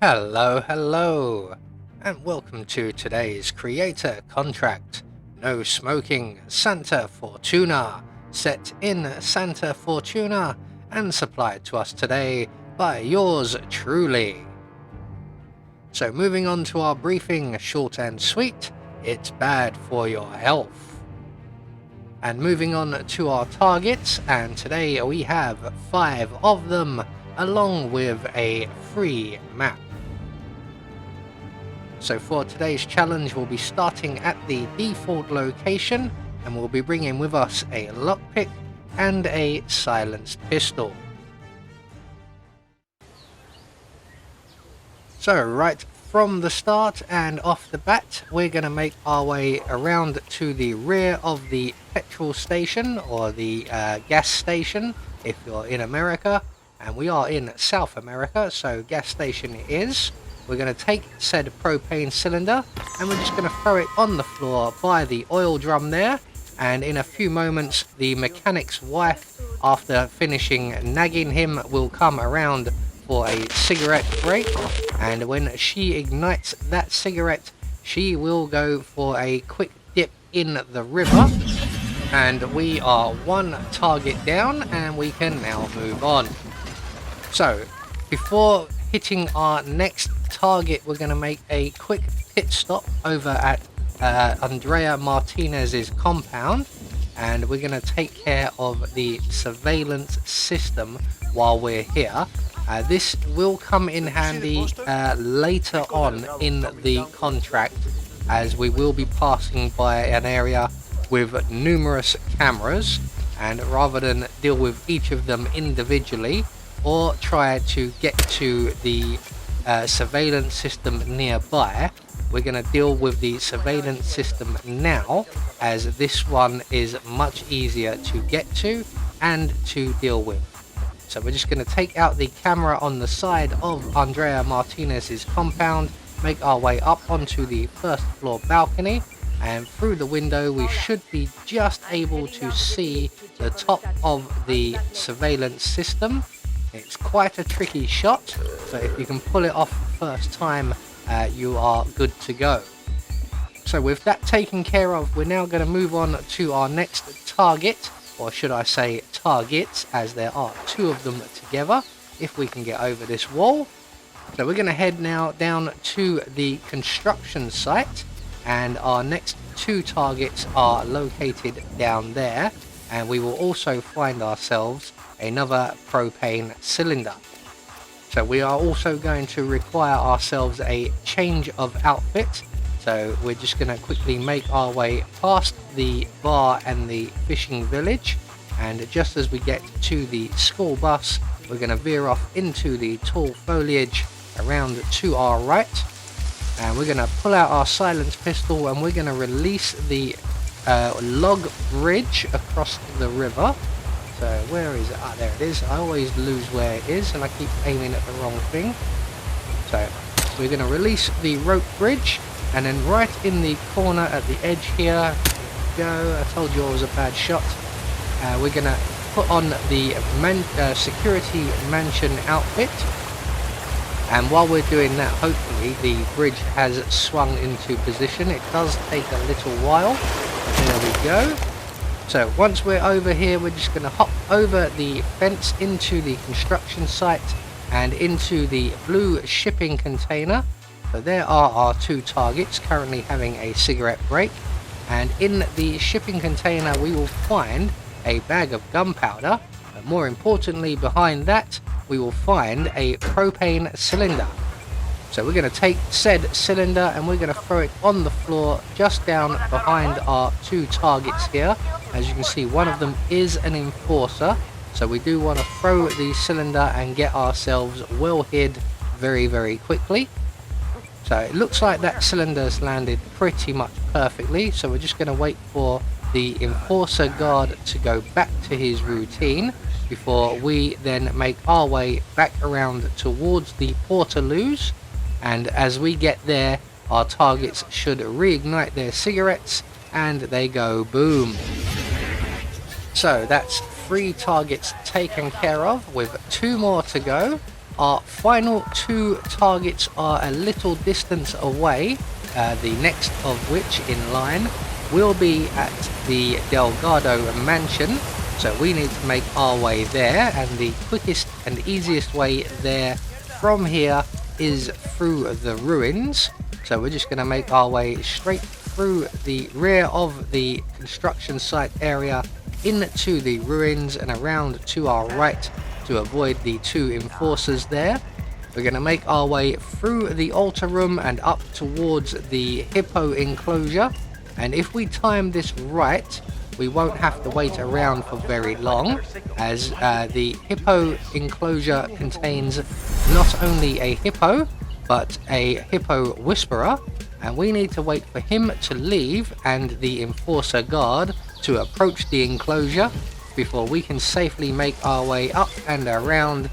Hello, and welcome to today's creator contract. No smoking, Santa Fortuna, set in Santa Fortuna and supplied to us today by yours truly. So moving on to our briefing, short and sweet, it's bad for your health. And moving on to our targets, and today we have 5 of them, along with a free map. So for today's challenge, we'll be starting at the default location, and we'll be bringing with us a lockpick and a silenced pistol. So right from the start and off the bat, we're going to make our way around to the rear of the petrol station, or the gas station if you're in America, and we are in South America, so gas station it is. We're going to take said propane cylinder and we're just going to throw it on the floor by the oil drum there, and in a few moments the mechanic's wife, after finishing nagging him, will come around for a cigarette break, and when she ignites that cigarette she will go for a quick dip in the river, and we are 1 target down and we can now move on. So before hitting our next target, we're going to make a quick pit stop over at Andrea Martinez's compound, and we're going to take care of the surveillance system while we're here. This will come in handy later on in the contract, as we will be passing by an area with numerous cameras, and rather than deal with each of them individually or try to get to the surveillance system nearby, we're going to deal with the surveillance system now, as this one is much easier to get to and to deal with. So we're just going to take out the camera on the side of Andrea Martinez's compound, make our way up onto the first floor balcony, and through the window we should be just able to see the top of the surveillance system. It's quite a tricky shot, but if you can pull it off first time, you are good to go. So with that taken care of, we're now going to move on to our next target, or should I say targets, as there are 2 of them together, if we can get over this wall. So we're going to head now down to the construction site, and our next 2 targets are located down there, and we will also find ourselves another propane cylinder. So we are also going to require ourselves a change of outfit, so we're just going to quickly make our way past the bar and the fishing village, and just as we get to the school bus we're going to veer off into the tall foliage around to our right, and we're going to pull out our silenced pistol and we're going to release the log bridge across the river. So where is it? Ah, there it is. I always lose where it is and I keep aiming at the wrong thing. So we're going to release the rope bridge, and then right in the corner at the edge here, go, I told you I was a bad shot, we're going to put on the security mansion outfit, and while we're doing that, hopefully the bridge has swung into position. It does take a little while. There we go. So once we're over here, we're just going to hop over the fence into the construction site and into the blue shipping container. So there are our 2 targets currently having a cigarette break, and in the shipping container we will find a bag of gunpowder, but more importantly behind that we will find a propane cylinder. So we're going to take said cylinder and we're going to throw it on the floor just down behind our 2 targets here. As you can see, one of them is an enforcer, so we do want to throw the cylinder and get ourselves well hid very quickly. So it looks like that cylinder's landed pretty much perfectly, so we're just going to wait for the enforcer guard to go back to his routine before we then make our way back around towards the portaloos, and as we get there our targets should reignite their cigarettes and they go boom. So that's 3 targets taken care of, with 2 more to go. Our final 2 targets are a little distance away, the next of which in line will be at the Delgado mansion. So we need to make our way there, and the quickest and easiest way there from here is through the ruins. So we're just going to make our way straight through the rear of the construction site area into the ruins and around to our right to avoid the 2 enforcers there. We're going to make our way through the altar room and up towards the hippo enclosure, and if we time this right, we won't have to wait around for very long, as the hippo enclosure contains not only a hippo but a hippo whisperer, and we need to wait for him to leave and the enforcer guard to approach the enclosure before we can safely make our way up and around.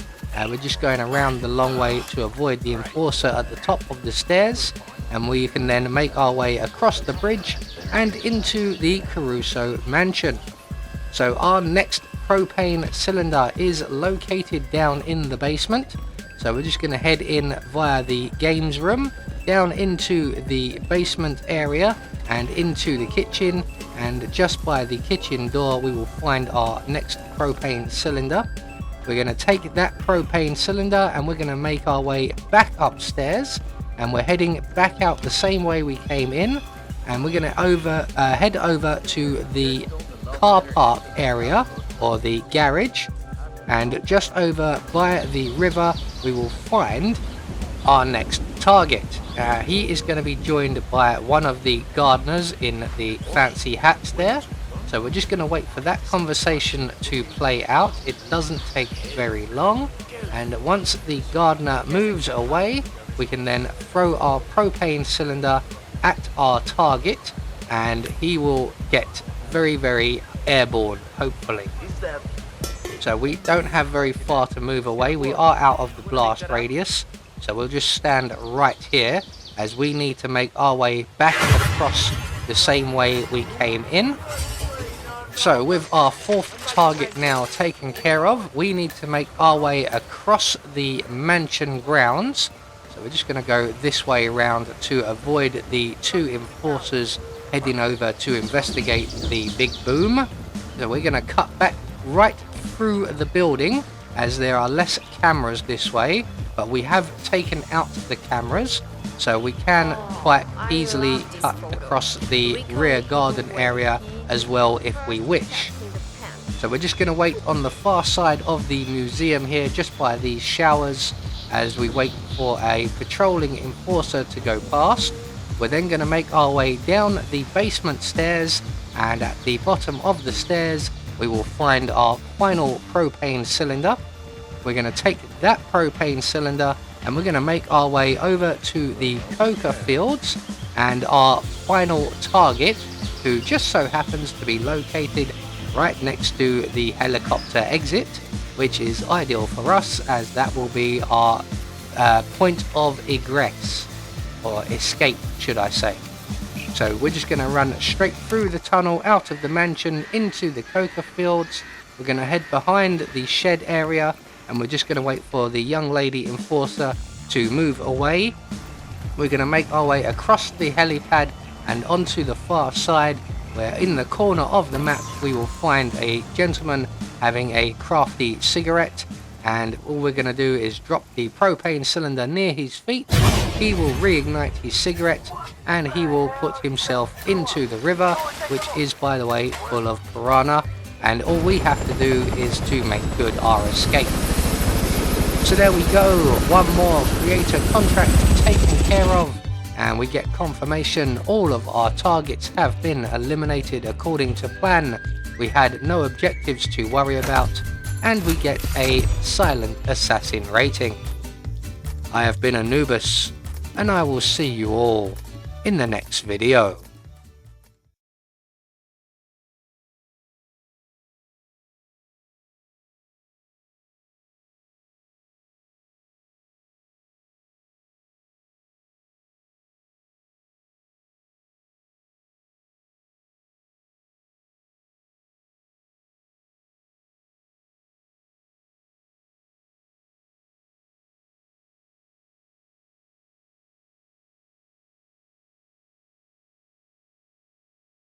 We're just going around the long way to avoid the enforcer at the top of the stairs, and we can then make our way across the bridge and into the Caruso mansion. So our next propane cylinder is located down in the basement, so we're just going to head in via the games room down into the basement area and into the kitchen, and just by the kitchen door we will find our next propane cylinder. We're going to take that propane cylinder and we're going to make our way back upstairs, and we're heading back out the same way we came in, and we're going to head over to the car park area or the garage, and just over by the river we will find our next target. He is going to be joined by one of the gardeners in the fancy hats there, so we're just going to wait for that conversation to play out. It doesn't take very long, and once the gardener moves away we can then throw our propane cylinder at our target and he will get very airborne, hopefully. So we don't have very far to move away. We are out of the blast radius, so we'll just stand right here as we need to make our way back across the same way we came in. So with our 4th target now taken care of, we need to make our way across the mansion grounds. So we're just going to go this way around to avoid the 2 enforcers heading over to investigate the big boom. So we're going to cut back right through the building as there are less cameras this way, but we have taken out the cameras, so we can quite easily cut across the rear garden area as well if we wish. So we're just going to wait on the far side of the museum here, just by these showers, as we wait for a patrolling enforcer to go past. We're then going to make our way down the basement stairs, and at the bottom of the stairs we will find our final propane cylinder. We're going to take that propane cylinder and we're going to make our way over to the coca fields and our final target, who just so happens to be located right next to the helicopter exit, which is ideal for us as that will be our point of egress, or escape should I say. So we're just going to run straight through the tunnel out of the mansion into the coca fields. We're going to head behind the shed area and we're just going to wait for the young lady enforcer to move away. We're going to make our way across the helipad and onto the far side, where in the corner of the map we will find a gentleman having a crafty cigarette, and all we're going to do is drop the propane cylinder near his feet. He will reignite his cigarette and he will put himself into the river, which is, by the way, full of piranha, and all we have to do is to make good our escape. So there we go, one more creator contract taken care of, and we get confirmation all of our targets have been eliminated according to plan. We had no objectives to worry about, and we get a silent assassin rating. I have been Anubis, and I will see you all in the next video.